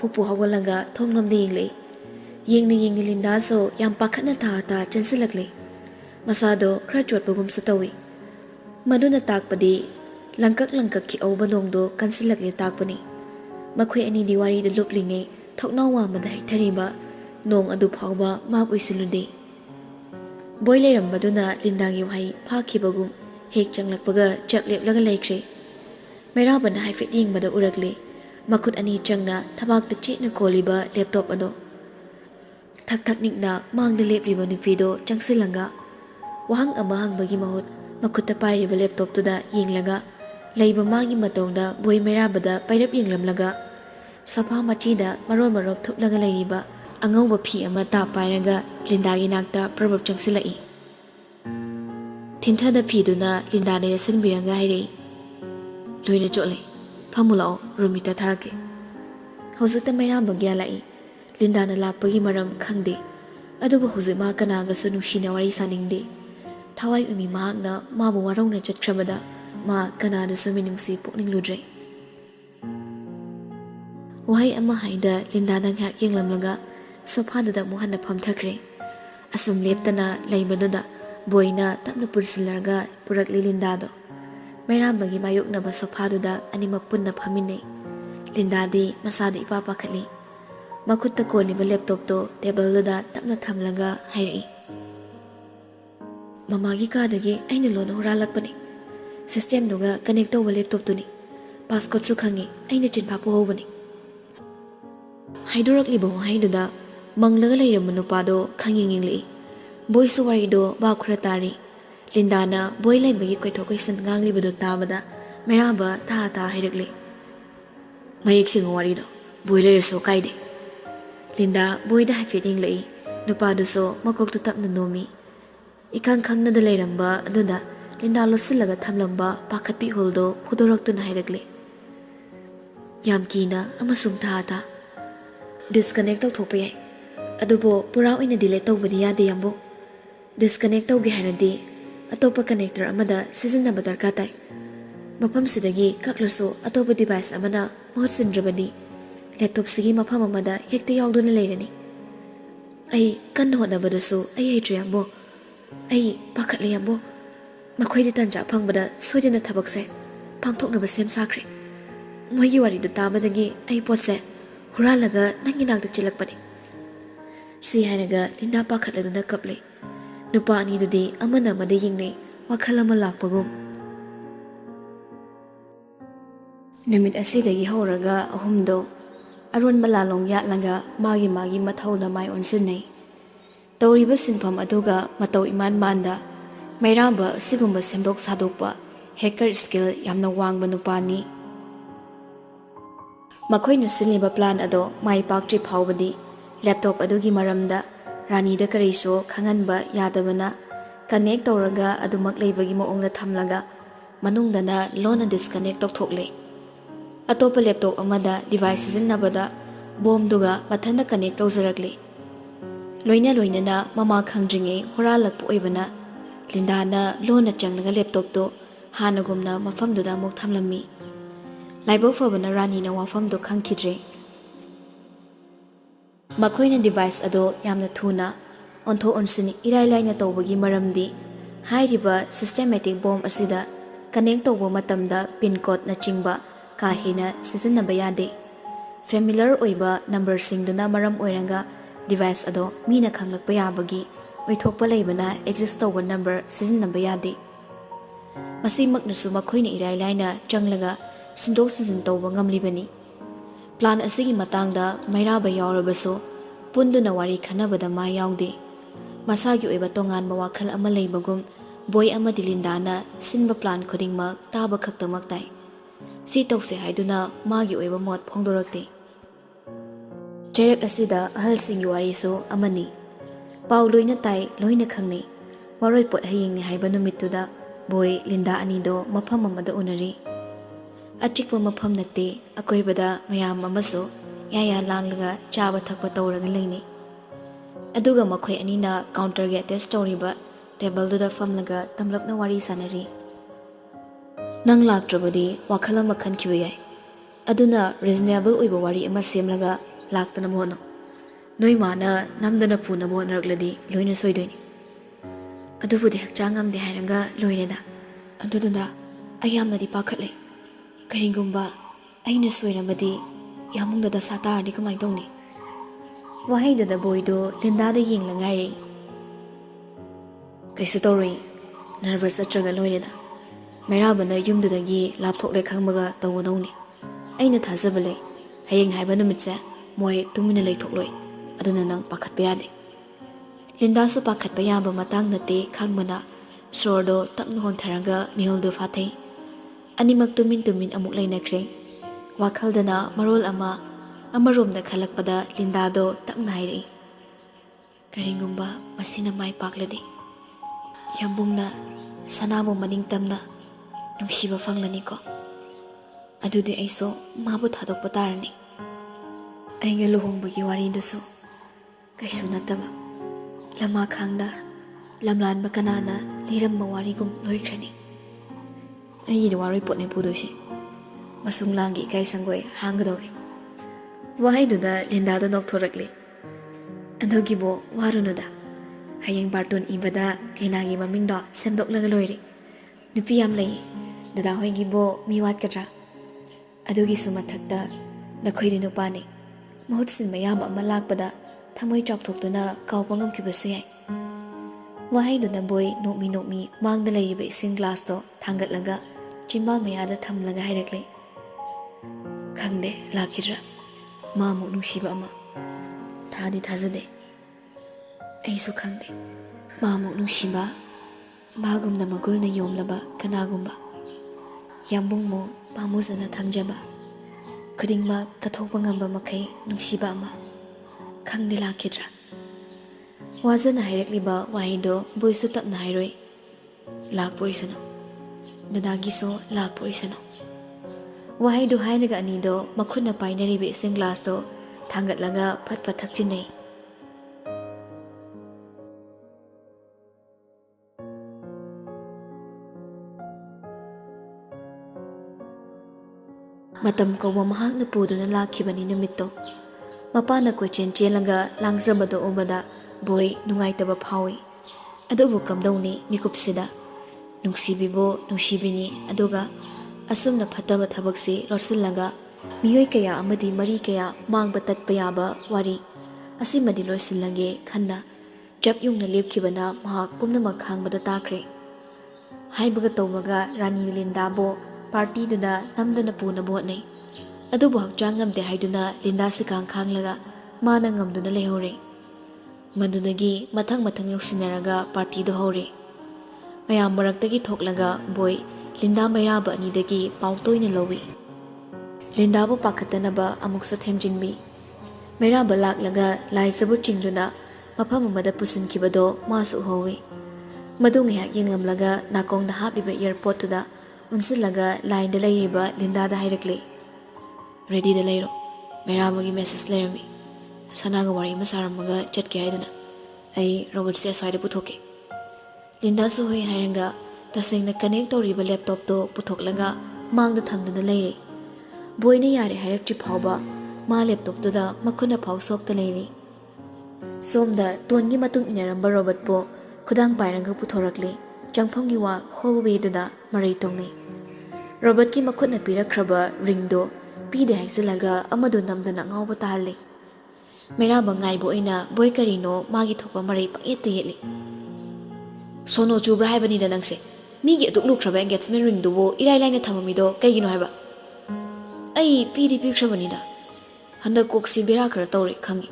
pupu hawalaga thongnam de yengli Linda so yam pakhatna ta chansilakli masado khra chotbagum su tawi maduna takpadi langkak ki awbanong do kansilakli takpani makhoi ani diwari de luplinge thoknawa madai thariba nong adu phawba map uisilude boile rambaduna Linda gi hai phakibagum hek changlakpaga chaklep laikre Mera bana haifet yingbada urakli makut ani changna thabak ta chena koliba laptop ado thak nikna mangda lepliba nupido changsilanga wahang ama hangbagi mahut makut ta pairiba laptop tuda yinglaga leiba magi matongda boi mera bada pairap yinglamlaga safa machida marok thuplaga leiriba angauba phi ama ta pairaga Linda gi nakta prabab changsilai thinthada phi duna Linda ne sinbiranga hairei Loine chole, pamulao, rumita tharake. Hozita mayra bagya lai, Linda na lakpagi maram khangde. Aduba hozima kanaga sunushina wari saningde. Thawai umi mahakna mabu warong na chatkrabada, ma kanada suminungsi pukning ludre. Wahai ama haida Linda nang hak yenglamlaga, sophadada muhanna phamthakre. Asum leptana laibaduda, boina tapna pursilarga purakli Linda do. Mayrambagi mayok na sofaduda anima punna phamine Linda di masada ipapa khali makutta ko ni laptop to table da tapna thamlaga hairi mamagi ka dagi aina lon horalakpani system doga connect to laptop to ni passcode su khangi aina chinpha po hobani haidorakli bo haiduda manglaga leiram nupa do khangingingli voice wari do ba khura tari Linda na boy lai bagi koithokaisan ngangli badu tabada meraba ta hairikli mayek sing wari do boy lai so kaide Linda boy da hafeting lai nupa du so makok tu tapna nomi ikang khangna da lairamba aduda Linda lorsilaga thamlamba pakhatpi holdo phudorak tu na hairikli yam kina amasung ta disconnect to thope yai adubo pura oina delete tawbadi yade yambo disconnect tawge hairadi Atopa connector amada sizinaba darka tai mafam sidagi kaklaso atopa device amada mahut sindrabani laptop sigi mafam amada hekta yauduna leirani ai kan honabadasu ai heitriyambo ai pakhatliyambo makhoi di tanja phangbada soidina thabakse phamthoknaba sem sakre moigi wari da tabadagi ai potse huralaga nangi nakda chilakpani si hainaga Linda pakhatladuna kaple Nupa ani dudi amana mada yingne wakhalama lakpagum Namit asidagi horaga ahumdo Arun malalong yatlanga magi mathauda mai onsinay Tawriba sinpham aduga mataw iman manda Mayramba sigumba sembok sadokpa hacker skill yamna wangba nupani Makoy na siliba plan ado mai pakchi phawbadi laptop adugi maramda Rani da kariso khanganba yadabana connect tawraga adumak leibagi moongna thamlaga manungdana lona disconnect tokthokle atopa laptop amada device sijinnabada bomb duga mathanda connect tawjarakle loina na mama khangdringe horalakpu oibana Linda na lona changlaga laptop to hanagumna mafamduda mok thamlami laibok fabana Rani na wafam do khangkhidre Makoina device ado yamna thuna ontho onsini irai laina tawbagi maramdi hairiba systematic bomb asida connect tawba matamda pin code na chingba ka hina sijinnaba yade familiar oiba number singduna maram oiranga device ado mina khanglakpa yabagi oithokpa leibana exist tawba number sijinnaba yade masi maknasu makoina irai laina changlaga sindok sijin tawba ngamlibani Plan asigi matangda mayraba yawrabaso punduna wari khanabada ma yawde masagi oiba tongan ma wakhal ama leibagum boy ama dilindana sinba plan khodingma taba khaktamak tai si tawse haiduna magi oiba mot phongdorakte Jerak asida ahal singi wari so amani Pau loina tai loina khangni waroi pot haying ni haiba numittuda boy Linda anido mafam amada unari Achikpa mafam nate akoibada mayam amaso yaya langlaga chaba thakpa tawraga leini aduga makhoi anina counter ge attach tawriba table duda famlaga tamlapna wari sanari nang laktrabadi wakhala makhan khibiyai aduna reasonable oiba wari ama semlaga ꯂꯥꯛꯇꯅꯕ ꯍꯣꯠꯅꯧ ꯅꯣꯏ ꯃꯥꯅ ꯅꯝꯗꯅ ꯄꯨꯅꯕ ꯍꯣꯠꯅꯔꯛꯂꯗꯤ ꯂꯣꯏꯅ ꯁꯣꯏꯗꯣꯏꯅꯤ ꯑꯗꯨꯕꯨꯗꯤ ꯍꯛꯆꯥꯡ ꯉꯝꯗꯦ ꯍꯥꯏꯔꯒ ꯂꯣꯏꯔꯦꯗ ꯑꯗꯨꯗꯨꯅ ꯑꯩ ꯌꯥꯝꯅꯗꯤ ꯄꯥꯈꯠꯂꯦ ꯀꯔꯤꯒꯨꯝꯕ ꯑꯩꯅ ꯁꯣꯏꯔꯕꯗꯤ ꯌꯥꯃꯨꯡꯗ ꯗꯁꯥ ꯇꯥꯔꯗꯤ ꯀꯃꯥꯏꯅ ꯇꯧꯅꯤ ꯋꯥꯍꯩꯗꯨꯗ ꯕꯣꯏꯗꯣ ꯂꯤꯟꯗꯥꯗ ꯌꯦꯡꯂꯒ ꯍꯥꯏꯔꯛꯏ ꯀꯩꯁꯨ ꯇꯧꯔꯣꯏ ꯅꯔꯚꯁ ꯆꯠꯇ꯭ꯔꯒ ꯂꯣꯏꯔꯦꯗ ꯃꯩꯔꯥꯕꯅ ꯌꯨꯝꯗꯨꯗꯒꯤ ꯂꯥꯞꯊꯣꯛꯂꯦ ꯈꯪꯕꯒ ꯇꯧꯒꯗꯧꯅꯤ ꯑꯩꯅ ꯊꯥꯖꯕ ꯂꯩ ꯍꯌꯦꯡ ꯍꯥꯏꯕ ꯅꯨꯃꯤꯠꯁꯦ ꯃꯣꯏ ꯇꯨꯃꯤꯟꯅ ꯂꯩꯊꯣꯛꯂꯣꯏ ꯑꯗꯨꯅ ꯅꯪ ꯄꯥꯈꯠꯄ ꯌꯥꯗꯦ ꯂꯤꯟꯗꯥꯁꯨ ꯄꯥꯈꯠꯄ ꯌꯥꯕ ꯃꯇꯥꯡ ꯅꯠꯇꯦ ꯈꯪꯕꯅ ꯁꯣꯔꯗꯣ ꯇꯞꯅ ꯍꯣꯟꯊꯔꯒ ꯃꯤꯍꯨꯜꯗꯨ ꯐꯥꯊꯩ ꯑꯅꯤꯃꯛ ꯇꯨꯃꯤꯟ ꯑꯃꯨꯛ ꯂꯩꯅꯈ꯭ꯔꯦ ꯋꯥꯈꯜꯗꯅ ꯃꯔꯣꯜ ꯑꯃꯔꯣꯝꯗ ꯈꯜꯂꯛꯄꯗ ꯂꯤꯟꯗꯥꯗꯣ ꯇꯞꯅ ꯍꯥꯏꯔꯛꯏ ꯀꯔꯤꯒꯨꯝꯕ ꯃꯁꯤꯅ ꯃꯥꯏ ꯄꯥꯛꯂꯗꯤ ꯌꯥꯝꯕꯨꯡꯅ ꯁꯅꯥꯕꯨ ꯃꯅꯤꯡꯇꯝꯅ ꯅꯨꯡꯁꯤꯕ ꯐꯪꯂꯅꯤꯀꯣ ꯑꯗꯨꯗꯤ ꯑꯩꯁꯨ ꯃꯥꯕꯨ ꯊꯥꯗꯣꯛꯄ ꯇꯥꯔꯅꯤ ꯑꯩꯒ ꯂꯨꯍꯣꯡꯕꯒꯤ ꯋꯥꯔꯤꯗꯨꯁꯨ ꯀꯩꯁꯨ ꯅꯠꯇꯕ ꯂꯃꯥꯈꯥꯡꯗ ꯂꯝꯂꯥꯟꯕ ꯀꯅꯥꯅ ꯂꯤꯔꯝꯕ ꯋꯥꯔꯤꯒꯨꯝ ꯂꯣꯏꯈ꯭ꯔꯅꯤ ꯑꯩꯒꯤꯗꯤ ꯋꯥꯔꯣꯏ ꯄꯣꯠꯅꯤ ꯄꯨꯗꯣꯏꯁꯤ ꯃꯁꯨꯡ ꯂꯥꯡꯒꯤ ꯏꯀꯥꯏ ꯁꯪꯒꯣꯏ ꯍꯥꯡꯒꯗꯧꯔꯤ ꯋꯥꯍꯩꯗꯨꯗ ꯂꯤꯟꯗꯥꯗꯣ ꯅꯣꯛꯊꯣꯔꯛꯂꯤ ꯑꯗꯨꯒꯤꯕꯨ ꯋꯥꯔꯨꯅꯨꯗ ꯍꯌꯦꯡ ꯕꯥꯔꯇꯣꯟ ꯏꯕꯗ ꯀꯩꯅꯥꯒꯤ ꯃꯃꯤꯡꯗꯣ ꯁꯦꯝꯗꯣꯛꯂꯒ ꯂꯣꯏꯔꯦ ꯅꯨꯄꯤ ꯌꯥꯝ ꯂꯩꯌꯦ ꯗꯗꯥ ꯍꯣꯏꯒꯤꯕꯨ ꯃꯤ ꯋꯥꯠꯀꯗ꯭ꯔꯥ ꯑꯗꯨꯒꯤꯁꯨ ꯃꯊꯛꯇ ꯅꯈꯣꯏꯗꯤ ꯅꯨꯄꯥꯅꯤ ꯃꯍꯨꯠ ꯁꯤꯟꯕ ꯌꯥꯕ ꯑꯃ ꯂꯥꯛꯄꯗ ꯊꯃꯣꯏ ꯆꯥꯎꯊꯣꯛꯇꯨꯅ ꯀꯥꯎꯕ ꯉꯝꯈꯤꯕꯁꯨ ꯌꯥꯏ ꯋꯥꯍꯩꯗꯨꯅ ꯕꯣꯏ ꯅꯣꯛꯃꯤ ꯃꯥꯡꯗ ꯂꯩꯔꯤꯕ ꯏꯁꯤꯡ ꯒ꯭ꯂꯥꯁꯇꯣ ꯊꯥꯡꯒꯠꯂꯒ ꯆꯤꯝꯕꯥꯜ ꯃꯌꯥꯗ ꯊꯝꯂꯒ ꯍꯥꯏꯔꯛꯂꯦ ꯈꯪꯗꯦ ꯂꯥꯛꯈꯤꯗ꯭ꯔꯥ ꯃꯥ ꯑꯃꯨꯛ ꯅꯨꯡꯁꯤꯕ ꯑꯃ ꯊꯥꯗꯤ ꯊꯥꯖꯗꯦ ꯑꯩꯁꯨ ꯈꯪꯗꯦ ꯃꯥ ꯑꯃꯨꯛ ꯅꯨꯡꯁꯤꯕ ꯃꯥꯒꯨꯝꯅ ꯃꯒꯨꯜꯅ ꯌꯣꯝꯂꯕ ꯀꯅꯥꯒꯨꯝꯕ ꯌꯥꯝꯕꯨꯡꯃꯨ ꯄꯥꯝꯃꯨꯖꯅ ꯊꯝꯖꯕ ꯈꯨꯗꯤꯡꯃꯛ ꯀꯠꯊꯣꯛꯄ ꯉꯝꯕ ꯃꯈꯩ ꯅꯨꯡꯁꯤꯕ ꯑꯃ ꯈꯪꯗꯦ ꯂꯥꯛꯈꯤꯗ꯭ꯔꯥ ꯋꯥꯖꯅ ꯍꯥꯏꯔꯛꯂꯤꯕ ꯋꯥꯍꯩꯗꯣ ꯕꯣꯏꯁꯨ ꯇꯞꯅ ꯍꯥꯏꯔꯣꯏ ꯂꯥꯛꯄ ꯑꯣꯏꯁꯅꯨ ꯗꯗꯥꯒꯤꯁꯨ ꯂꯥꯛꯄ ꯑꯣꯏꯁꯅꯨ ꯋꯥꯍꯩꯗꯨ ꯍꯥꯏꯔꯒ ꯑꯅꯤꯗꯣ ꯃꯈꯨꯠꯅ ꯄꯥꯏꯅꯔꯤꯕ ꯏꯁꯤꯡ ꯒ꯭ꯂꯥꯁꯇꯣ ꯊꯥꯡꯒꯠꯂꯒ ꯐꯠ ꯊꯛꯆꯤꯟꯅꯩ ꯃꯇꯝ ꯀꯧꯕ ꯃꯍꯥꯛꯅ ꯄꯨꯗꯨꯅ ꯂꯥꯛꯈꯤꯕꯅꯤ ꯅꯨꯃꯤꯠꯇꯣ ꯃꯄꯥꯅ ꯀꯣꯏꯆꯦꯟ ꯆꯦꯜꯂꯒ ꯂꯥꯡꯖꯕꯗꯣ ꯎꯕꯗ ꯕꯣꯏ ꯅꯨꯡꯉꯥꯏꯇꯕ ꯐꯥꯎꯏ ꯑꯗꯨꯕꯨ ꯀꯝꯗꯧꯅꯤ ꯃꯤꯀꯨꯞꯁꯤꯗ ꯅꯨꯡꯁꯤꯕꯤꯕꯨ ꯅꯨꯡꯁꯤꯕꯤꯅꯤ ꯑꯗꯨꯒ ꯑꯁꯨꯝꯅ ꯐꯠꯇꯕ ꯊꯕꯛꯁꯤ ꯂꯣꯠꯁꯤꯜꯂꯒ ꯃꯤꯑꯣꯏ ꯀꯌꯥ ꯑꯃꯗꯤ ꯃꯔꯤ ꯀꯌꯥ ꯃꯥꯡꯕ ꯇꯠꯄ ꯌꯥꯕ ꯋꯥꯔꯤ ꯑꯁꯤꯃꯗꯤ ꯂꯣꯏꯁꯤꯜꯂꯒꯦ ꯈꯟꯅ ꯆꯞ ꯌꯨꯡꯅ ꯂꯦꯞꯈꯤꯕꯅ ꯃꯍꯥꯛ ꯄꯨꯝꯅꯃꯛ ꯈꯥꯡꯕꯗ ꯇꯥꯈ꯭ꯔꯦ ꯍꯥꯏꯕꯒ ꯇꯧꯕꯒ ꯔꯥꯅꯤ ꯂꯤꯟꯗꯥꯕꯨ ꯄꯥꯔꯇꯤꯗꯨꯗ ꯅꯝꯗꯅ ꯄꯨꯅꯕ ꯍꯣꯠꯅꯩ ꯑꯗꯨꯕꯨ ꯍꯛꯆꯥꯡ ꯉꯝꯗꯦ ꯍꯥꯏꯗꯨꯅ ꯂꯤꯟꯗꯥ ꯁꯤꯀꯥꯡ ꯈꯥꯡꯂꯒ ꯃꯥꯅ ꯉꯝꯗꯨꯅ ꯂꯩꯍꯧꯔꯦ ꯃꯗꯨꯗꯒꯤ ꯃꯊꯪ ꯌꯧꯁꯤꯟꯅꯔꯒ ꯄꯥꯔꯇꯤꯗꯨ ꯍꯧꯔꯦ ꯃꯌꯥꯝ ꯃꯔꯛꯇꯒꯤ ꯊꯣꯛꯂꯒ ꯕꯣꯏ ꯂꯤꯟꯗꯥ ꯃꯩꯔꯥꯕ ꯑꯅꯤꯗꯒꯤ ꯄꯥꯎ ꯇꯣꯏꯅ ꯂꯧꯏ ꯂꯤꯟꯗꯥꯕꯨ ꯄꯥꯈꯠꯇꯅꯕ ꯑꯃꯨꯛꯁꯨ ꯊꯦꯝꯖꯤꯟꯕꯤ ꯃꯩꯔꯥꯕ ꯂꯥꯛꯂꯒ ꯂꯥꯏꯖꯕꯨ ꯆꯤꯡꯗꯨꯅ ꯃꯐꯝ ꯑꯃꯗ ꯄꯨꯁꯤꯟꯈꯤꯕꯗꯣ ꯃꯥꯁꯨ ꯎꯍꯧꯏ ꯃꯗꯨ ꯉꯥꯏꯍꯥꯛ ꯌꯦꯡꯂꯝꯂꯒ ꯅꯥꯀꯣꯡꯗ ꯍꯥꯞꯂꯤꯕ ꯏꯌꯔꯄꯣꯠꯇꯨꯗ ꯎꯟꯁꯤꯜꯂꯒ ꯂꯥꯏꯟꯗ ꯂꯩꯔꯤꯕ ꯂꯤꯟꯗꯥꯗ ꯍꯥꯏꯔꯛꯂꯦ ꯔꯦꯗꯤꯗ ꯂꯩꯔꯣ ꯃꯩꯔꯥꯕꯒꯤ ꯃꯦꯁꯦꯖ ꯂꯩꯔꯝꯃꯤ ꯁꯅꯥꯒ ꯋꯥꯔꯤ ꯑꯃ ꯁꯥꯔꯝꯃꯒ ꯆꯠꯀꯦ ꯍꯥꯏꯗꯨꯅ ꯑꯩ ꯔꯣꯕꯣꯠꯁꯦ ꯑꯁ꯭ꯋꯥꯏꯗ ꯄꯨꯊꯣꯛꯀꯦ ꯂꯤꯟꯗꯥꯁꯨ ꯍꯣꯏ ꯍꯥꯏꯔꯒ ꯇꯁꯦꯡꯅ ꯀꯅꯦꯛ ꯇꯧꯔꯤꯕ ꯂꯦꯞꯇꯣꯞꯇꯣ ꯄꯨꯊꯣꯛꯂꯒ ꯃꯥꯡꯗ ꯊꯝꯗꯨꯅ ꯂꯩꯔꯦ ꯕꯣꯏꯅ ꯌꯥꯔꯦ ꯍꯥꯏꯔꯛꯇ꯭ꯔꯤ ꯐꯥꯎꯕ ꯃꯥ ꯂꯦꯞꯇꯣꯞꯇꯨꯗ ꯃꯈꯨꯠꯅ ꯐꯥꯎ ꯁꯣꯛꯇ ꯂꯩꯔꯤ ꯁꯣꯝꯗ ꯇꯣꯟꯒꯤ ꯃꯇꯨꯡ ꯏꯟꯅꯔꯝꯕ ꯔꯣꯕꯣꯠꯄꯨ ꯈꯨꯗꯥꯡ ꯄꯥꯏꯔꯒ ꯄꯨꯊꯣꯔꯛꯂꯦ ꯆꯪꯐꯝꯒꯤ ꯋꯥꯜ ꯍꯣꯜꯋꯦꯗꯨꯗ ꯃꯔꯩ ꯇꯧꯅꯩ ꯔꯣꯕꯣꯠꯀꯤ ꯃꯈꯨꯠꯅ ꯄꯤꯔꯛꯈ꯭ꯔꯕ ꯔꯤꯡꯗꯣ ꯄꯤꯗꯦ ꯍꯥꯏꯖꯤꯜꯂꯒ ꯑꯃꯗꯨ ꯅꯝꯗꯅ ꯉꯥꯎꯕ ꯇꯥꯍꯜꯂꯤ ꯃꯩꯔꯥꯕ ꯉꯥꯏꯕ ꯑꯣꯏꯅ ꯕꯣꯏ ꯀꯔꯤꯅꯣ ꯃꯥꯒꯤ ꯊꯣꯛꯄ ꯃꯔꯩ ꯄꯪꯌꯦꯠꯇ ꯌꯦꯠꯂꯤ ꯁꯣꯅꯣ ꯆꯨꯕ꯭ꯔꯥ ꯍꯥꯏꯕꯅꯤꯗ ꯅꯪꯁꯦ ꯃꯤꯒꯤ ꯑꯗꯨꯛ ꯂꯨꯈ꯭ꯔꯕ ꯑꯦꯡꯒꯦꯖꯃꯦꯟ ꯔꯤꯡꯗꯨꯕꯨ ꯏꯔꯥꯏ ꯂꯥꯏꯅ ꯊꯝꯃꯝꯃꯤꯗꯣ ꯀꯩꯒꯤꯅꯣ ꯍꯥꯏꯕ ꯑꯩ ꯄꯤꯈ꯭ꯔꯕꯅꯤꯗ ꯍꯟꯗꯛ ꯀꯣꯛꯁꯤ ꯕꯦꯔꯥ ꯈꯔ ꯇꯧꯔꯦ ꯈꯪꯉꯤ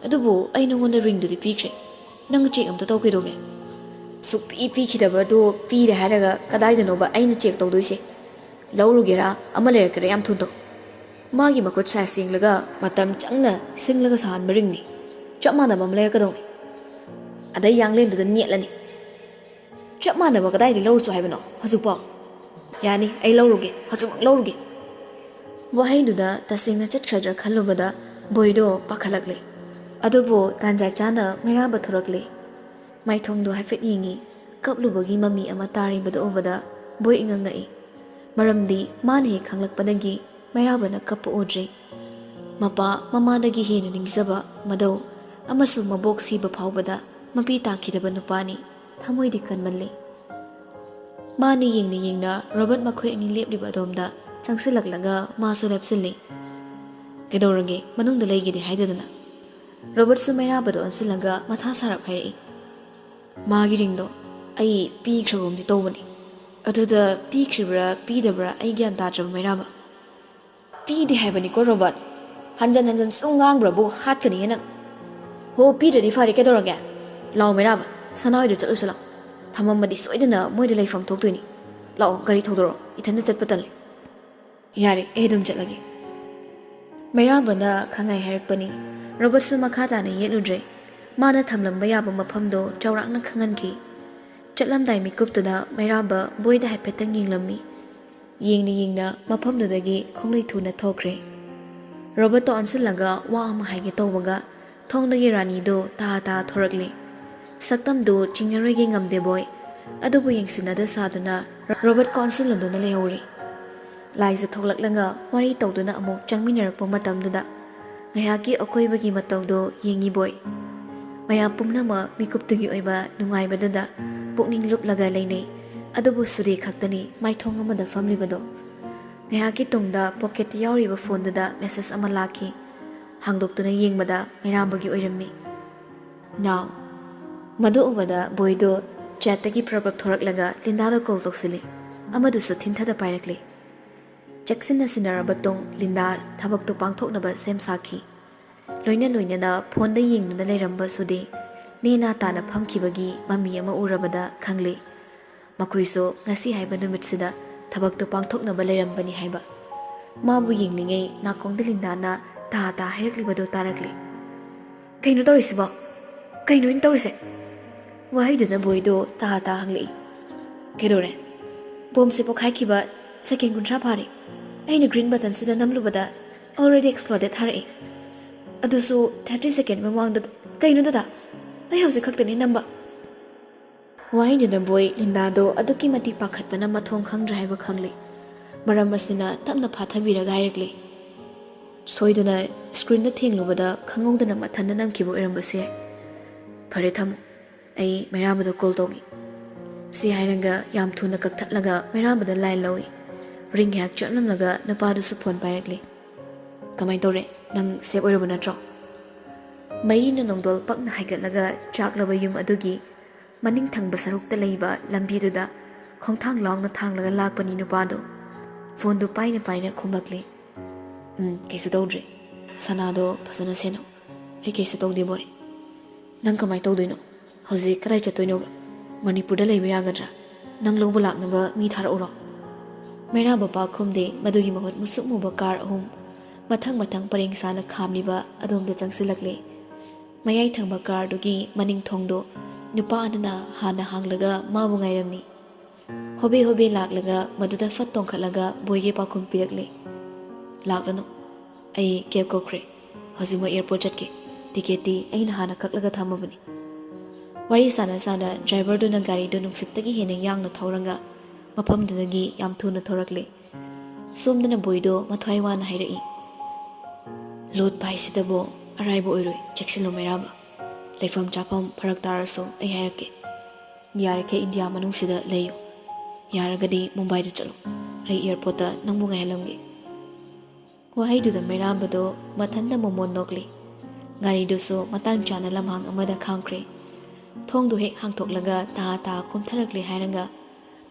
ꯑꯗꯨꯕꯨ ꯑꯩ ꯅꯉꯣꯟꯗ ꯔꯤꯡꯗꯨꯗꯤ ꯄꯤꯈ꯭ꯔꯦ ꯅꯪ ꯆꯦꯛ ꯑꯝꯇ ꯇꯧꯈꯤꯗꯣꯒꯦ ꯄꯤꯈꯤꯗꯕꯗꯣ ꯄꯤꯔꯦ ꯍꯥꯏꯔꯒ ꯀꯗꯥꯏꯗꯅꯣꯕ ꯑꯩꯅ ꯆꯦꯛ ꯇꯧꯗꯣꯏꯁꯦ ꯂꯧꯔꯨꯒꯦꯔꯥ ꯑꯃ ꯂꯩꯔꯛꯀꯦꯔꯥ ꯌꯥꯝ ꯊꯨꯅ ꯇꯧ ꯃꯥꯒꯤ ꯃꯈꯨꯠ ꯁꯥꯏꯖ ꯌꯦꯡꯂꯒ ꯃꯇꯝ ꯆꯪꯅ ꯁꯤꯡꯂꯒ ꯁꯥꯍꯟꯕ ꯔꯤꯡꯅꯤ ꯆꯞ ꯃꯥꯟꯅꯕ ꯑꯃ ꯂꯩꯔꯛꯀꯗꯧꯅꯤ ꯑꯗꯩ ꯌꯥꯡꯂꯦꯟꯗꯨꯗ ꯅꯦꯠꯂꯅꯤ ꯆꯞ ꯃꯥꯟꯅꯕ ꯀꯗꯥꯏꯗꯒꯤ ꯂꯧꯔꯨꯆꯣ ꯍꯥꯏꯕꯅꯣ ꯍꯧꯖꯤꯛꯐꯥꯎ ꯌꯥꯅꯤ ꯑꯩ ꯂꯧꯔꯨꯒꯦ ꯍꯧꯖꯤꯛꯃꯛ ꯂꯧꯔꯨꯒꯦ ꯋꯥꯍꯩꯗꯨꯗ ꯇꯁꯦꯡꯅ ꯆꯠꯈ꯭ꯔꯗ꯭ꯔꯥ ꯈꯜꯂꯨꯕꯗ ꯕꯣꯏꯗꯣ ꯄꯥꯈꯠꯂꯛꯂꯦ ꯑꯗꯨꯕꯨ ꯇꯥꯟꯖꯥ ꯆꯥꯅ ꯃꯩꯔꯥꯕ ꯊꯣꯔꯛꯂꯦ ꯃꯥꯏꯊꯣꯡꯗꯣ ꯍꯥꯏꯐꯦꯠ ꯌꯦꯡꯉꯤ ꯀꯞꯂꯨꯕꯒꯤ ꯃꯃꯤ ꯑꯃ ꯇꯥꯔꯤꯕꯗꯨ ꯎꯕꯗ ꯕꯣꯏ ꯏꯉꯛꯉꯛꯏ ꯃꯔꯝꯗꯤ ꯃꯥꯅ ꯍꯦꯛ ꯈꯪꯂꯛꯄꯗꯒꯤ ꯃꯩꯔꯥꯕꯅ ꯀꯞꯄ ꯎꯗ꯭ꯔꯤ Mapa mamadagi hena ningzaba madau amasung mabok siba phawbada mapi takidaba nupani thamoidi kanmanli. Mani yengna Robert makhoi ani lepliba domda changsilaklaga masu lepsilli. Kedorage manungda leigidi haidadana. Robert su mairabado ansilaga matha sarap hairi. Magi ringdo ai pikragomdi tawbani. Aduda pikribra pidabra ai gyan tadraba mairaba. Pidi haibani ko Robert. Hanjan sungang bu hatkani yana. Ho pidadi fari kedorage. Law mairaba sanawaidu chatlusala. Thamamadi soidana moida leifam thoktoini. Law gari thodoro ithana chatpatali. Yare edum chatlagi. Mairabana khangai hairakpani. Robert su makhatana yeludre. Mana thamlamba yaba mafamdo chawrakna khanganki. Chatlamdai mikuptuda mairaba boida haipetang yinglammi. Yingna mafamdudagi khonglei thuna thokre. Robert to ansilaga wa ama haige tawbaga thongdagi rani do ta thorakle. Saktam do chingarege ngamde boy. Adubu yengsinada saduna Robert consul laduna lehori. Laisa thoklaklanga wari tawduna amuk changminarakpa matamduda. Ngayaki akoibagi matawdo yengi boy. Maya pumnama mikuptugi oiba nungaibadada pukning luplaga leinei. Adubu suri khaktani maithong amada famlibado. Ngayaki tungda pocket yauriba phone da message ama laki. Hangdoktuna yengmada mairambagi oirammi. Now, madu ubada boydo chatagi prabab thoraklaga Linda call toksili. Amadusu thinthada pairakli. Jackson na sinarabatong Linda thabak to pangthoknaba sem saki. Loina na phone da yengna leiramba sudi nena tana phamkibagi mami ama urabada khangli. Makuiso ngasi haiba numitsida thabak to pangthoknaba leirambani haiba. Mabu yenglingai nakongda Linda na ta hairakli tarakli. Kaino torisiba? Kaino in torise? Wahiduna boydo ta hangli. Kedore. Bom se pokhaikiba second kuntra phari. Aina green button sida namlubada already exploded harai. Adusu 30 second mamangda kaino dada. Ai hause khaktani namba. Wahiduna boy Linda do aduki mati pakhatpana mathong khangra haiba khangli. Maram asina tamna phathabiraga hairakli. Soiduna screen da thenglubada khangongdana mathanda namkibo irambase. Phare thamu. Ai mairabada call togi. Si hairanga yam thuna kakthatlaga mairabada line lawi. Ring hak chotlamlaga napadu su phone pairakli. Kamai tore nang save oiraba natro. Mairina nongdol pakna haigatlaga chaklaba yum adugi maning thangba sarukta leiba lambiduda khongthang longna thanglaga lakpani nupado. Phone du paina khumlakli. Kaisu tawdre. Sanado phasana seno. Ai kaisu tawdi boy. Nang kamai tawdoino. Hozi kadai chatoino ba. Manipur da leiba yagadra. Nang longba laknaba mi thara uro. Mairaba pa khumde madugi mahut musuk muba car ahum. Mathang pareng sana khamliba adom da changsilakle. Mayai thangba car dugi maning thongdo nupa anana hana hanglaga mabu ngairamni. Hobe laklaga maduda fat tongkhatlaga boyge pakhum pirakle. Laklano. Ai cab kokre. Hozi mo airport chatke. Tiketi aina hana kaklaga thamabani. Wari sana driver do na gari do nungsiktagi hene yang na thauranga maphamdagi yam thuna thorakle. Somdana boydo mathwai wana hairai. Load pai sidabo araibo oiroi cheksilo mairaba. Leifam chapam pharak taraso ai hairake. Yarake India manungsida leyo. Yaragadi Mumbai da chalo. Ai airport da nangbu ngai halamge. Wahaidu da mairabado mathanda momon nokli. Gari do so matang chana lamhang amada khangkre. Thong do hek hangthoklaga ta kumtharakle hairanga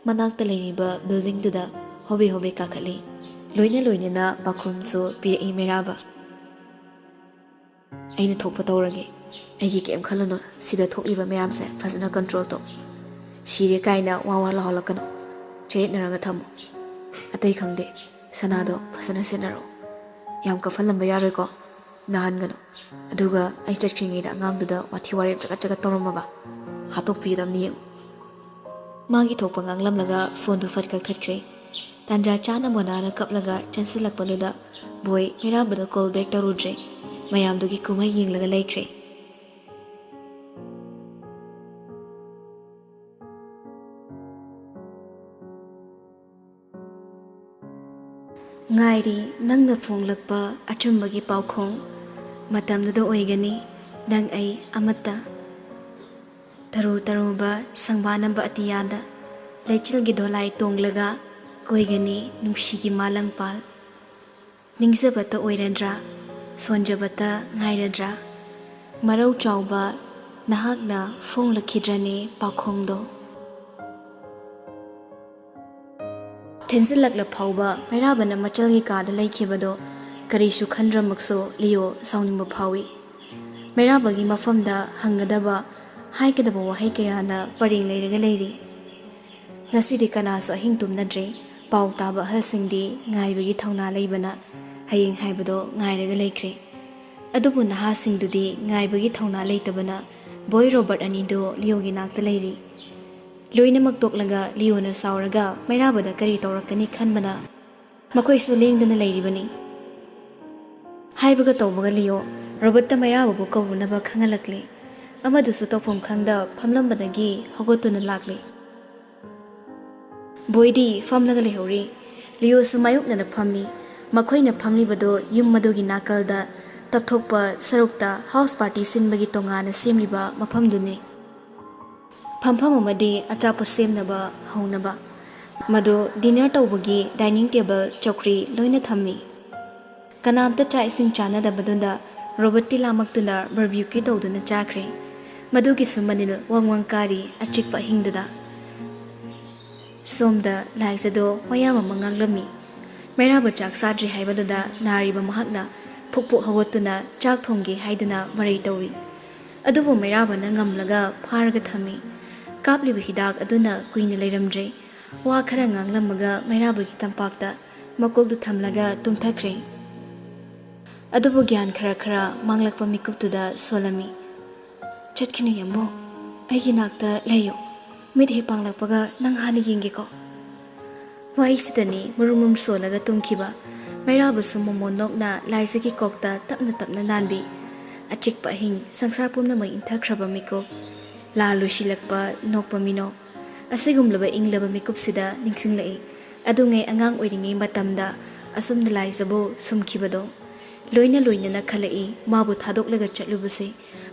manakta leiniba building duda hobe kakhali. Loina na pakhum so piri mairaba. Aina thokpa tawrage. Aigi kem khalano sida thokliba mayamse fazana control to. Sire kaina wawa laholakano. Chet naraga thamu. Atai khangde sanado fazana senaro. Yam kafalamba yareko. Nahangano. Aduga ai chatkringi da ngangduda wathi warem chakat tawramaba. Hatok piram niyo. Magi thokpa nganglamlaga phone du fatkak thatkre. Tanja chana monana kaplaga chansilakpanuda boy mairabada call back tarudre. Mayamdugi kumai yinglaga laikre. ꯉꯥꯏꯔꯤ ꯅꯪꯅ ꯐꯣꯡꯂꯛꯄ ꯑꯆꯨꯝꯕꯒꯤ ꯄꯥꯎꯈꯣꯡ ꯃꯇꯝꯗꯨꯗ ꯑꯣꯏꯒꯅꯤ ꯅꯪ ꯑꯩ ꯑꯃꯠꯇ ꯇꯔꯨ ꯇꯔꯨꯕ ꯁꯪꯕꯥꯅꯕ ꯑꯇꯤꯌꯥꯗ ꯂꯩꯆꯤꯜꯒꯤ ꯗꯣꯂꯥꯏ ꯇꯣꯡꯂꯒ ꯀꯣꯏꯒꯅꯤ ꯅꯨꯡꯁꯤꯒꯤ ꯃꯥꯂꯪꯄꯥꯜ ꯅꯤꯡꯖꯕꯇ ꯑꯣꯏꯔꯗ꯭ꯔꯥ ꯁꯣꯟꯖꯕꯇ ꯉꯥꯏꯔꯗ꯭ꯔꯥ ꯃꯔꯧ ꯆꯥꯎꯕ ꯅꯍꯥꯛꯅ ꯐꯣꯡꯂꯛꯈꯤꯗ꯭ꯔꯅꯤ ꯄꯥꯎꯈꯣꯡꯗꯣ ꯊꯦꯟꯖꯤꯜꯂꯛꯂ ꯐꯥꯎꯕ ꯃꯩꯔꯥꯕꯅ ꯃꯆꯜꯒꯤ ꯀꯥꯗ ꯂꯩꯈꯤꯕꯗꯣ ꯀꯔꯤꯁꯨ ꯈꯟꯗ꯭ꯔꯃꯛꯁꯨ ꯂꯤꯌꯣ ꯁꯥꯎꯅꯤꯡꯕ ꯐꯥꯎꯏ ꯃꯩꯔꯥꯕꯒꯤ ꯃꯐꯝꯗ ꯍꯪꯒꯗꯕ ꯍꯥꯏꯒꯗꯕ ꯋꯥꯍꯩ ꯀꯌꯥꯅ ꯄꯔꯦꯡ ꯂꯩꯔꯒ ꯂꯩꯔꯤ ꯉꯁꯤꯗꯤ ꯀꯅꯥꯁꯨ ꯑꯍꯤꯡ ꯇꯨꯝꯅꯗ꯭ꯔꯦ ꯄꯥꯎ ꯇꯥꯕ ꯑꯍꯜꯁꯤꯡꯗꯤ ꯉꯥꯏꯕꯒꯤ ꯊꯧꯅꯥ ꯂꯩꯕꯅ ꯍꯌꯦꯡ ꯍꯥꯏꯕꯗꯣ ꯉꯥꯏꯔꯒ ꯂꯩꯈ꯭ꯔꯦ ꯑꯗꯨꯕꯨ ꯅꯍꯥꯁꯤꯡꯗꯨꯗꯤ ꯉꯥꯏꯕꯒꯤ ꯊꯧꯅꯥ ꯂꯩꯇꯕꯅ ꯕꯣꯏ ꯔꯣꯕꯔꯠ ꯑꯅꯤꯗꯣ ꯂꯤꯌꯣꯒꯤ ꯅꯥꯛꯇ ꯂꯩꯔꯤ ꯂꯣꯏꯅꯃꯛ ꯇꯣꯛꯂꯒ ꯂꯤꯌꯣꯅ ꯁꯥꯎꯔꯒ ꯃꯩꯔꯥꯕꯗ ꯀꯔꯤ ꯇꯧꯔꯛꯀꯅꯤ ꯈꯟꯕꯅ ꯃꯈꯣꯏꯁꯨ ꯂꯦꯡꯗꯅ ꯂꯩꯔꯤꯕꯅꯤ ꯍꯥꯏꯕꯒ ꯇꯧꯕꯒ ꯂꯤꯌꯣ ꯔꯣꯕꯔꯠꯇ ꯃꯩꯔꯥꯕꯕꯨ ꯀꯧꯅꯕ ꯈꯪꯍꯜꯂꯛꯂꯤ ꯑꯃꯗꯨꯁꯨ ꯇꯧꯐꯝ ꯈꯪꯗ ꯐꯝꯂꯝꯕꯗꯒꯤ ꯍꯧꯒꯠꯇꯨꯅ ꯂꯥꯛꯂꯤ ꯕꯣꯏꯗꯤ ꯐꯝꯂꯒ ꯂꯩꯍꯧꯔꯤ ꯂꯤꯌꯣꯁꯨ ꯃꯥꯌꯣꯛꯅꯅ ꯐꯝꯃꯤ ꯃꯈꯣꯏꯅ ꯐꯝꯂꯤꯕꯗꯣ ꯌꯨꯝ ꯃꯗꯨꯒꯤ ꯅꯥꯀꯜꯗ ꯇꯞꯊꯣꯛꯄ ꯁꯔꯨꯛꯇ ꯍꯥꯎꯁ ꯄꯥꯔꯇꯤ ꯁꯤꯟꯕꯒꯤ ꯇꯣꯉꯥꯟꯅ ꯁꯦꯝꯂꯤꯕ ꯃꯐꯝꯗꯨꯅꯤ ꯐꯝꯐꯝ ꯑꯃꯗꯤ ꯑꯆꯥꯄꯣꯠ ꯁꯦꯝꯅꯕ ꯍꯧꯅꯕ ꯃꯗꯨ ꯗꯤꯅꯔ ꯇꯧꯕꯒꯤ ꯗꯥꯏꯅꯤꯡ ꯇꯦꯕꯜ ꯆꯧꯀ꯭ꯔꯤ ꯂꯣꯏꯅ ꯊꯝꯃꯤ ꯀꯅꯥꯝꯇ ꯆꯥꯛ ꯏꯁꯤꯡ ꯆꯥꯅꯗꯕꯗꯨꯗ ꯔꯣꯕꯔꯠꯇꯤ ꯂꯥꯃꯛꯇꯨꯅ ꯕꯔꯕꯤꯀ꯭ꯌꯨ ꯇꯧꯗꯨꯅ ꯆꯥꯈ꯭ꯔꯦ ꯃꯗꯨꯒꯤꯁꯨ ꯃꯅꯤꯜ ꯋꯪ ꯋꯪ ꯀꯥꯔꯤ ꯑꯆꯤꯛꯄ ꯑꯍꯤꯡꯗꯨꯗ ꯁꯣꯝꯗ ꯂꯥꯏꯖꯗꯣ ꯃꯌꯥꯝ ꯑꯃ ꯉꯥꯡꯂꯝꯃꯤ ꯃꯩꯔꯥꯕ ꯆꯥꯛ ꯆꯥꯗ꯭ꯔꯤ ꯍꯥꯏꯕꯗꯨꯗ ꯅꯥꯔꯤꯕ ꯃꯍꯥꯛꯅ ꯐꯨꯛ ꯐꯨꯛ ꯍꯧꯒꯠꯇꯨꯅ ꯆꯥꯛ ꯊꯣꯡꯒꯦ ꯍꯥꯏꯗꯨꯅ ꯃꯔꯩ ꯇꯧꯏ ꯑꯗꯨꯕꯨ ꯃꯩꯔꯥꯕꯅ ꯉꯝꯂꯒ ꯐꯥꯔꯒ ꯊꯝꯃꯤ ꯀꯥꯞꯂꯤꯕ ꯍꯤꯗꯥꯛ ꯑꯗꯨꯅ ꯀꯨꯏꯅ ꯂꯩꯔꯝꯗ꯭ꯔꯦ ꯋꯥ ꯈꯔ ꯉꯥꯡꯂꯝꯃꯒ ꯃꯩꯔꯥꯕꯒꯤ ꯇꯝꯄꯥꯛꯇ ꯃꯀꯣꯛꯇꯨ ꯊꯝꯂꯒ ꯇꯨꯝꯊꯈ꯭ꯔꯦ ꯑꯗꯨꯕꯨ ꯒ꯭ꯌꯥꯟ ꯈꯔ ꯈꯔ ꯃꯥꯡꯂꯛꯄ ꯃꯤꯀꯨꯞꯇꯨꯗ ꯁꯣꯜꯂꯝꯃꯤ ꯆꯠꯈꯤꯅꯨ ꯌꯥꯝꯕꯣ ꯑꯩꯒꯤ ꯅꯥꯛꯇ ꯂꯩꯌꯨ ꯃꯤꯠ ꯍꯦꯛ ꯄꯥꯡꯂꯛꯄꯒ ꯅꯪ ꯍꯥꯟꯅ ꯌꯦꯡꯒꯦꯀꯣ ꯋꯥꯍꯩꯁꯤꯗꯅꯤ ꯃꯨꯔꯨꯝ ꯁꯣꯜꯂꯒ ꯇꯨꯝꯈꯤꯕ ꯃꯩꯔꯥꯕꯁꯨ ꯃꯣꯃꯣꯟ ꯅꯣꯛꯅ ꯂꯥꯏꯖꯒꯤ ꯀꯣꯛꯇ ꯇꯞꯅ ꯇꯞꯅ ꯅꯥꯟꯕꯤ ꯑꯆꯤꯛꯄ ꯑꯍꯤꯡ ꯁꯪꯁꯥꯔ ꯄꯨꯝꯅꯃꯛ ꯏꯟꯊꯈ꯭ꯔꯕ ꯃꯤꯀꯨꯞ ꯂꯥ ꯂꯣꯏꯁꯤꯜꯂꯛꯄ ꯅꯣꯛꯄ ꯃꯤꯅꯣꯛ ꯑꯁꯤꯒꯨꯝꯂꯕ ꯏꯪꯂꯕ ꯃꯤꯀꯨꯞꯁꯤꯗ ꯅꯤꯡꯁꯤꯡꯂꯛꯏ ꯑꯗꯨꯉꯩ ꯑꯉꯥꯡ ꯑꯣꯏꯔꯤꯉꯩ ꯃꯇꯝꯗ ꯑꯁꯨꯝꯅ ꯂꯥꯏꯖꯕꯨ ꯁꯨꯝꯈꯤꯕꯗꯣ ꯂꯣꯏꯅ ꯂꯣꯏꯅꯅ ꯈꯜꯂꯛꯏ ꯃꯥꯕꯨ ꯊꯥꯗꯣꯛꯂꯒ ꯆꯠꯂꯨꯕꯁꯦ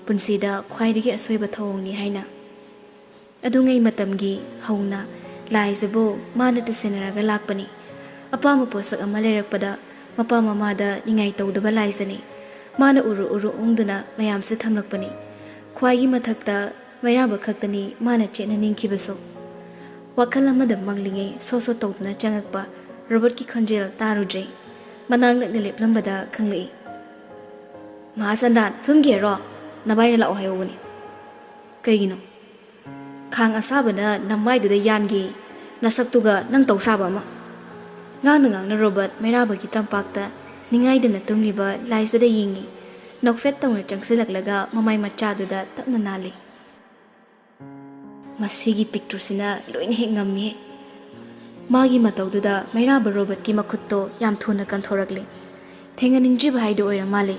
ꯄꯨꯟꯁꯤꯗ ꯈ꯭ꯋꯥꯏꯗꯒꯤ ꯑꯁꯣꯏꯕ ꯊꯧꯑꯣꯡꯅꯤ ꯍꯥꯏꯅ ꯑꯗꯨꯉꯩ ꯃꯇꯝꯒꯤ ꯍꯧꯅ ꯂꯥꯏꯖꯕꯨ ꯃꯥꯅ ꯁꯦꯟꯅꯔꯒ ꯂꯥꯛꯄꯅꯤ ꯑꯄꯥꯝꯕ ꯄꯣꯠꯁꯛ ꯑꯃ ꯂꯩꯔꯛꯄꯗ ꯃꯄꯥ ꯃꯃꯥꯗ ꯅꯤꯡꯉꯥꯏ ꯇꯧꯗꯕ ꯂꯥꯏꯖꯅꯤ ꯃꯥꯅ ꯎꯔꯨ ꯎꯔꯨ ꯎꯪꯗꯨꯅ ꯃꯌꯥꯝꯁꯦ ꯊꯝꯂꯛꯄꯅꯤ ꯈ꯭ꯋꯥꯏꯒꯤ ꯃꯊꯛꯇ ꯃꯩꯔꯥꯕ ꯈꯛꯇꯅꯤ ꯃꯥꯅ ꯆꯦꯠꯅꯅꯤꯡꯈꯤꯕꯁꯨ ꯋꯥꯈꯜ ꯑꯃꯗ ꯃꯪꯂꯤꯉꯩ ꯁꯣ ꯇꯧꯗꯨꯅ ꯆꯪꯉꯛꯄ ꯔꯣꯕꯔꯠꯀꯤ ꯈꯣꯟꯖꯦꯜ ꯇꯥꯔꯨꯗ꯭ꯔꯦ ꯃꯅꯥꯛ ꯅꯛꯅ ꯂꯦꯞꯂꯝꯕꯗ ꯈꯪꯂꯛꯏ ꯃꯍꯥꯁꯟꯗꯥꯟ ꯐꯤꯜꯝꯒꯦꯔꯣ ꯅꯕꯥꯏꯅ ꯂꯥꯛꯑꯣ ꯍꯥꯏꯍꯧꯕꯅꯤ ꯀꯩꯒꯤꯅꯣ ꯈꯥꯡ ꯑꯁꯥꯕꯅ ꯅꯃꯥꯏꯗꯨꯗ ꯌꯥꯟꯒꯤ ꯅꯁꯛꯇꯨꯒ ꯅꯪ ꯇꯧ ꯁꯥꯕ ꯑꯃ ꯉꯥꯡꯅ ꯔꯣꯕꯔꯠ ꯃꯩꯔꯥꯕꯒꯤ ꯇꯝꯄꯥꯛꯇ ꯅꯤꯡꯉꯥꯏꯗꯅ ꯇꯨꯝꯂꯤꯕ ꯂꯥꯏꯖꯗ ꯌꯦꯡꯉꯤ ꯅꯣꯛꯐꯦꯠ ꯇꯧꯅ ꯆꯪꯁꯤꯜꯂꯛꯂꯒ ꯃꯃꯥꯏ ꯃꯆꯥꯗꯨꯗ ꯇꯞꯅ ꯅꯥꯜꯂꯤ ꯃꯁꯤꯒꯤ ꯄꯤꯛꯇ꯭ꯔꯨꯁꯤꯅ ꯂꯣꯏꯅ ꯍꯦꯛ ꯉꯝꯃꯤ ꯃꯥꯒꯤ ꯃꯇꯧꯗꯨꯗ ꯃꯩꯔꯥꯕ ꯔꯣꯕꯔꯠꯀꯤ ꯃꯈꯨꯠꯇꯣ ꯌꯥꯝ ꯊꯨꯅ ꯀꯟꯊꯣꯔꯛꯂꯤ ꯊꯦꯡꯅꯅꯤꯡꯗ꯭ꯔꯤꯕ ꯍꯥꯏꯗꯨ ꯑꯣꯏꯔ ꯃꯥꯜꯂꯤ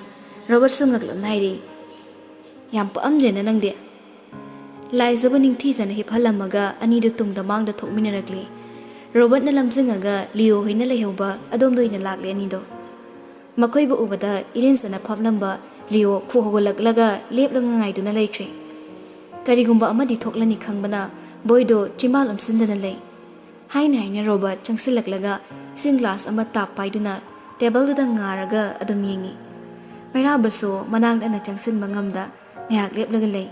ꯔꯣꯕꯔꯠꯁꯨ ꯉꯛꯂꯞꯅ ꯍꯥꯏꯔꯤ ꯌꯥꯝ ꯄꯛꯑꯝꯗ꯭ꯔꯦꯅ ꯅꯪꯗꯤ ꯂꯥꯏꯖꯕ ꯅꯤꯡꯊꯤꯖꯅ ꯍꯤꯞꯍꯜꯂꯝꯃꯒ ꯑꯅꯤꯗꯨ ꯇꯨꯡꯗ ꯃꯥꯡꯗ ꯊꯣꯛꯃꯤꯟꯅꯔꯛꯂꯤ ꯔꯣꯕꯔꯠꯅ ꯂꯝꯖꯤꯡꯉꯒ ꯂꯤꯌꯣ ꯍꯣꯏꯅ ꯂꯩꯍꯧꯕ ꯑꯗꯣꯝꯗ ꯑꯣꯏꯅ ꯂꯥꯛꯂꯦ ꯑꯅꯤꯗꯣ ꯃꯈꯣꯏꯕꯨ ꯎꯕꯗ ꯏꯔꯦꯟꯖꯅ ꯐꯝꯂꯝꯕ ꯂꯤꯌꯣ ꯐꯨ ꯍꯧꯒꯠꯂꯛꯂꯒ ꯂꯦꯞꯂꯒ ꯉꯥꯏꯗꯨꯅ ꯂꯩꯈ꯭ꯔꯦ ꯀꯔꯤꯒꯨꯝꯕ ꯑꯃꯗꯤ ꯊꯣꯛꯂꯅꯤ ꯈꯪꯕꯅ ꯕꯣꯏꯗꯣ ꯆꯤꯝꯕꯥꯜ ꯑꯣꯝꯁꯤꯟꯗꯅ ꯂꯩ ꯍꯥꯏꯅ ꯔꯣꯕꯔꯠ ꯆꯪꯁꯤꯜꯂꯛꯂꯒ ꯏꯁꯤꯡ ꯒ꯭ꯂꯥꯁ ꯑꯃ ꯇꯥꯞ ꯄꯥꯏꯗꯨꯅ ꯇꯦꯕꯜꯗꯨꯗ ꯉꯥꯔꯒ ꯑꯗꯨꯝ ꯌꯦꯡꯉꯤ ꯃꯩꯔꯥꯕꯁꯨ ꯃꯅꯥꯛ ꯅꯛꯅ ꯆꯪꯁꯤꯟꯕ ꯉꯝꯗ ꯉꯥꯏꯍꯥꯛ ꯂꯦꯞꯂꯒ ꯂꯩ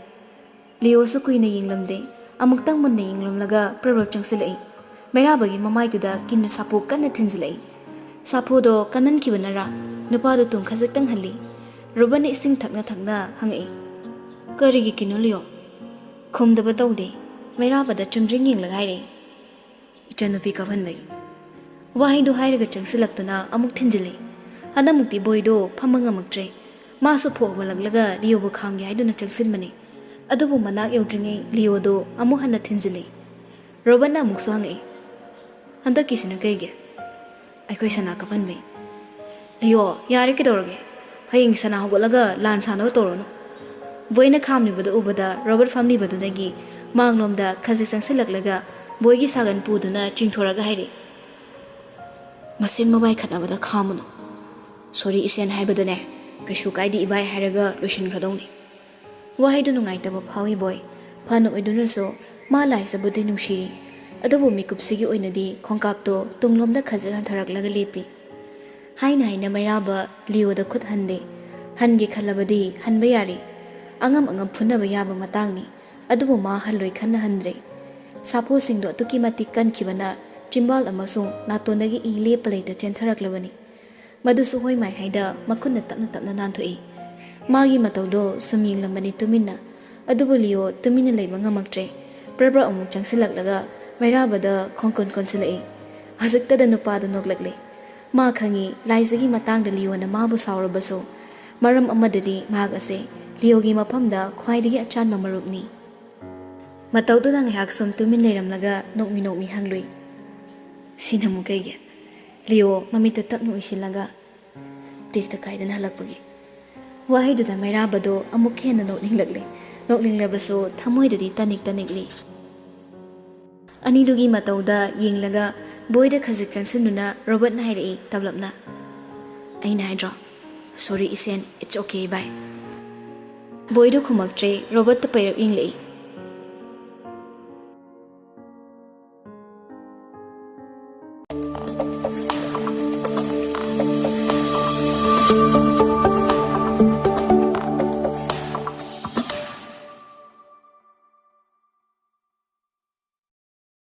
ꯂꯤꯌꯣꯁꯨ ꯀꯨꯏꯅ ꯌꯦꯡꯂꯝꯗꯦ ꯑꯃꯨꯛꯇꯪ ꯃꯨꯟꯅ ꯌꯦꯡꯂꯝꯂꯒ ꯄ꯭ꯔꯕ ꯆꯪꯁꯤꯜꯂꯛꯏ ꯃꯩꯔꯥꯕꯒꯤ ꯃꯃꯥꯏꯗꯨꯗ ꯀꯤꯟꯅ ꯁꯥꯐꯨ ꯀꯟꯅ ꯊꯤꯟꯖꯤꯜꯂꯛꯏ ꯁꯥꯐꯨꯗꯣ ꯀꯟꯍꯟꯈꯤꯕꯅꯔꯥ ꯅꯨꯄꯥꯗꯣ ꯇꯨꯡ ꯈꯖꯤꯛꯇꯪ ꯍꯜꯂꯤ ꯔꯣꯕꯔꯠꯅ ꯏꯁꯤꯡ ꯊꯛꯅ ꯊꯛꯅ ꯍꯪꯉꯛꯏ ꯀꯔꯤꯒꯤ ꯀꯤꯅꯣ ꯂꯤꯌꯣ ꯈꯨꯝꯗꯕ ꯇꯧꯗꯦ ꯃꯩꯔꯥꯕꯗ ꯆꯨꯝꯗ꯭ꯔꯤꯡ ꯌꯦꯡꯂꯒ ꯍꯥꯏꯔꯛꯏ ꯏꯆꯟꯅꯨꯄꯤ ꯀꯞꯍꯟꯕꯒꯤ ꯋꯥꯍꯩꯗꯨ ꯍꯥꯏꯔꯒ ꯆꯪꯁꯤꯜꯂꯛꯇꯨꯅ ꯑꯃꯨꯛ ꯊꯤꯟꯖꯤꯜꯂꯤ ꯍꯟꯗꯛꯃꯨꯛꯇꯤ ꯕꯣꯏꯗꯣ ꯐꯝꯕ ꯉꯝꯃꯛꯇ꯭ꯔꯦ ꯃꯥꯁꯨ ꯐꯣꯛꯍꯜꯂꯛꯂꯒ ꯂꯤꯌꯣꯕꯨ ꯈꯥꯝꯒꯦ ꯍꯥꯏꯗꯨꯅ ꯆꯪꯁꯤꯟꯕꯅꯤ ꯑꯗꯨꯕꯨ ꯃꯅꯥꯛ ꯌꯧꯗ꯭ꯔꯤꯉꯩ ꯂꯤꯌꯣꯗꯣ ꯑꯃꯨꯛ ꯍꯟꯅ ꯊꯤꯟꯖꯤꯜꯂꯤ ꯔꯣꯕꯔꯠꯅ ꯑꯃꯨꯛꯁꯨ ꯍꯪꯉꯛꯏ ꯍꯟꯗꯛꯀꯤꯁꯤꯅ ꯀꯩꯒꯤ ꯑꯩꯈꯣꯏ ꯁꯅꯥ ꯀꯞꯍꯟꯕꯩ ꯂꯤꯌꯣ ꯌꯥꯔꯦ ꯀꯩꯗꯧꯔꯒꯦ ꯍꯌꯦꯡ ꯁꯅꯥ ꯍꯧꯒꯠꯂꯒ ꯂꯥꯟ ꯁꯥꯟꯅꯕ ꯇꯧꯔꯅꯨ ꯕꯣꯏꯅ ꯈꯥꯝꯂꯤꯕꯗꯨ ꯎꯕꯗ ꯔꯣꯕꯔꯠ ꯐꯝꯂꯤꯕꯗꯨꯗꯒꯤ ꯃꯥꯡꯂꯣꯝꯗ ꯈꯖꯤꯛ ꯆꯪꯁꯤꯜꯂꯛꯂꯒ ꯕꯣꯏꯒꯤ ꯁꯥꯒꯟ ꯄꯨꯗꯨꯅ ꯆꯤꯡꯊꯣꯔꯒ ꯍꯥꯏꯔꯛꯏ Masin mabai khatnabada khamunu. Sorry isen haibadane. Kaishu kaidi ibai hairaga loishin khadongni. Wahaidu nungaitaba phawi boy. Phano oidunaso ma laisabudi nungshiri. Adobo mikupsigi oinadi khongkapto tunglomda khajaran tharaklaga lepi. Haina haina mayaba Leo da khut hande. Hangi khalabadi hanba yari. Angam phunaba yaba matangni. Adobo ma halloi khanna handre. Sapo singdo tuki mati kan kibana chimbal amasung natondagi I lepaleda chentaraklabani. Madusu hoi mai haida makunna tapna nanthoi. Magi matawdo sumying lambani tumina. Adobo Leo tumina leiba ngamaktre. Prabra amuk changsilaklaga mairabada khongkon konsilai. Haziktada nupado noglakle. Ma khangi laisagi matangda Leo na mabu saurabaso. Maram amadadi mahag ase Leogi mapamda khwaidagi achan mamarupni. Matawdo nang haksum tumin leiramlaga nokmi hanglui. Sinamu kaige. Leo mamita tapno isilaga. Tikta kaidana halakpagi. Wahaiduda mairabado amuk hena noklinglakle. Noklinglabaso thamoidadi tanikli. Anidugi matawda yinglaga boyda khajik kansinuna Robert na hairai tablapna. Aina haidra. Sorry isen, it's okay, bye. Boydu khumaktre Robert ta pairap inglai.